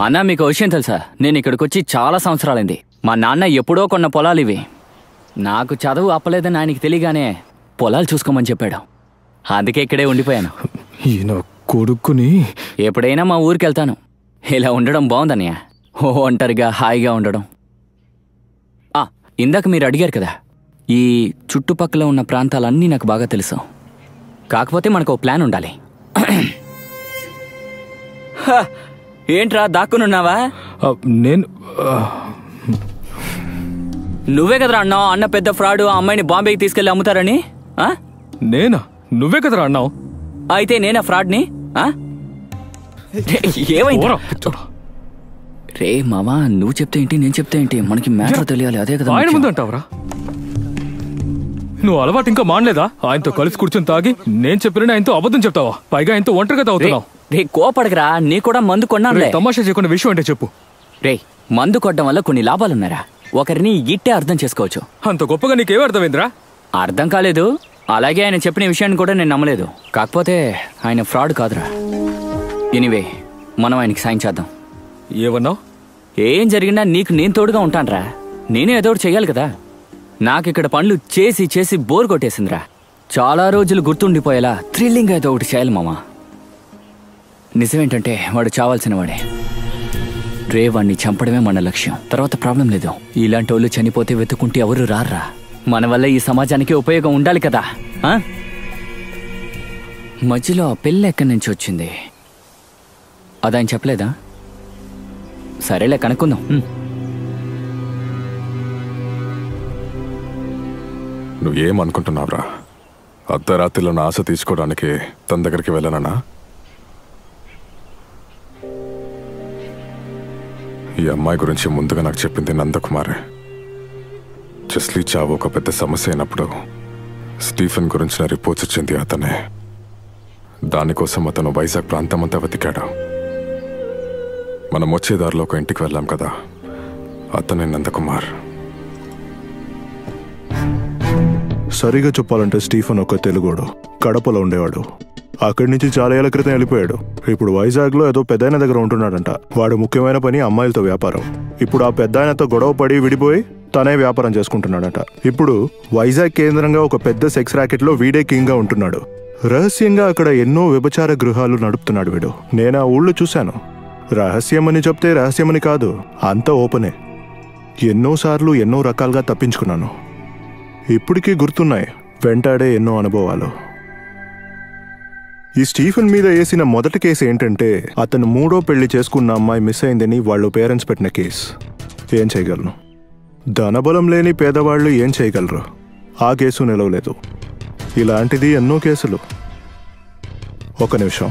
అన్నా మీకు విషయం తెలుసా, నేను ఇక్కడికి వచ్చి చాలా సంవత్సరాలైంది. మా నాన్న ఎప్పుడో కొన్న పొలాలు ఇవి. నాకు చదువు అప్పలేదని ఆయనకి తెలియగానే పొలాలు చూసుకోమని చెప్పాడు. అందుకే ఇక్కడే ఉండిపోయాను. ఈయన కొడుకుని ఎప్పుడైనా మా ఊరికి వెళ్తాను. ఇలా ఉండడం బాగుందన్నయ్య, ఒంటరిగా హాయిగా ఉండడం. ఇందాక మీరు అడిగారు కదా, ఈ చుట్టుపక్కల ఉన్న ప్రాంతాలన్నీ నాకు బాగా తెలుసు. కాకపోతే మనకు ఓ ప్లాన్ ఉండాలి. ఏంట్రా దాక్కునున్నావా? నేను నువ్వే కదరా అన్నావు అన్న పెద్ద ఫ్రాడ్, ఆ అమ్మాయిని బాంబేకి తీసుకెళ్లి అమ్ముతారని. నేనా? నువ్వే కదరా అన్నావు. అయితే నేనా ఫ్రాడ్ని? ఏమైంది రే మావా? నువ్వు చెప్తే ఏంటి, నేను చెప్తే ఏంటి? మనకి మ్యాటర్ తెలియాలి. అదే కదా ఆయన ముందు అంటావరా? నువ్వు అలవాటు ఇంకా మానలేదా? ఆయనతో కలిసి కూర్చొని తాగి నేను చెప్పిన ఆయనతో అబద్ధం చెప్తావా? పైగా ఆయనతో ఒంటరిగా తాగుతున్నావు. రే కోపడకరా, నీ కూడా మందు కొన్నాను. తమాషా చేయకుండా విషయం అంటే చెప్పు. రే మందు కొట్టడం వల్ల కొన్ని లాభాలున్నారా? ఒకరిని ఇట్టే అర్థం చేసుకోవచ్చు. అంత గొప్పగా నీకేం అర్థమైందిరా? అర్థం కాలేదు. అలాగే ఆయన చెప్పిన విషయాన్ని కూడా నేను నమ్మలేదు. కాకపోతే ఆయన ఫ్రాడ్ కాదురా. ఎనీవే మనం ఆయనకి సాయం చేద్దాం. ఏమన్నావు? ఏం జరిగినా నీకు నేను తోడుగా ఉంటానురా. నేనే ఏదో ఒకటి చెయ్యాలి కదా. నాకు ఇక్కడ పనులు చేసి చేసి బోర్ కొట్టేసిందిరా. చాలా రోజులు గుర్తుండిపోయేలా థ్రిల్లింగ్ ఏదో ఒకటి చేయాలి మామ. నిజమేంటంటే వాడు చావాల్సిన వాడే. రే వాడిని చంపడమే మన లక్ష్యం. తర్వాత ప్రాబ్లం లేదు. ఇలాంటి వాళ్ళు చనిపోతే వెతుకుంటే ఎవరు రారా. మన వల్ల ఈ సమాజానికి ఉపయోగం ఉండాలి కదా. మధ్యలో ఆ పెళ్ళి ఎక్కడి నుంచి వచ్చింది? అదాయన చెప్పలేదా? సరేలే కనుక్కుందాం. నువ్వేమనుకుంటున్నావురా? అర్ధరాత్రిలో నా ఆశ తీసుకోవడానికి తన దగ్గరికి వెళ్ళనా? ఈ అమ్మాయి గురించి ముందుగా నాకు చెప్పింది నందకుమారే. జస్లీ చావు ఒక పెద్ద సమస్య అయినప్పుడు స్టీఫెన్ గురించిన రిపోర్ట్స్ ఇచ్చింది అతనే. దానికోసం అతను వైజాగ్ ప్రాంతం అంతా వెతికాడు. మనం వచ్చే దారిలో ఒక ఇంటికి వెళ్ళాం కదా, అతనే నందకుమార్. సరిగా చెప్పాలంటే స్టీఫెన్ ఒక తెలుగోడు, కడపలో ఉండేవాడు. అక్కడి నుంచి చాలా ఏళ్ల క్రితం వెళ్ళిపోయాడు. ఇప్పుడు వైజాగ్లో ఏదో పెద్దాయన దగ్గర ఉంటున్నాడంట. వాడు ముఖ్యమైన పని అమ్మాయిలతో వ్యాపారం. ఇప్పుడు ఆ పెద్దాయనతో గొడవ పడి విడిపోయి తనే వ్యాపారం చేసుకుంటున్నాడట. ఇప్పుడు వైజాగ్ కేంద్రంగా ఒక పెద్ద సెక్స్ ర్యాకెట్లో వీడే కింగ్గా ఉంటున్నాడు. రహస్యంగా అక్కడ ఎన్నో వ్యభిచార గృహాలు నడుపుతున్నాడు వీడు. నేను ఆ ఊళ్ళో చూశాను. రహస్యమని చెప్తే రహస్యమని కాదు, అంతా ఓపెనే. ఎన్నోసార్లు ఎన్నో రకాలుగా తప్పించుకున్నాను. ఇప్పటికీ గుర్తున్నాయి వెంటాడే ఎన్నో అనుభవాలు. ఈ స్టీఫెన్ మీద వేసిన మొదటి కేసు ఏంటంటే, అతను 3వ పెళ్లి చేసుకున్న అమ్మాయి మిస్ అయిందని వాళ్ళు పేరెంట్స్ పెట్టిన కేసు. ఏం చేయగలను? ధనబలం లేని పేదవాళ్ళు ఏం చేయగలరు? ఆ కేసు నిలవలేదు. ఇలాంటిది ఎన్నో కేసులు. ఒక నిమిషం.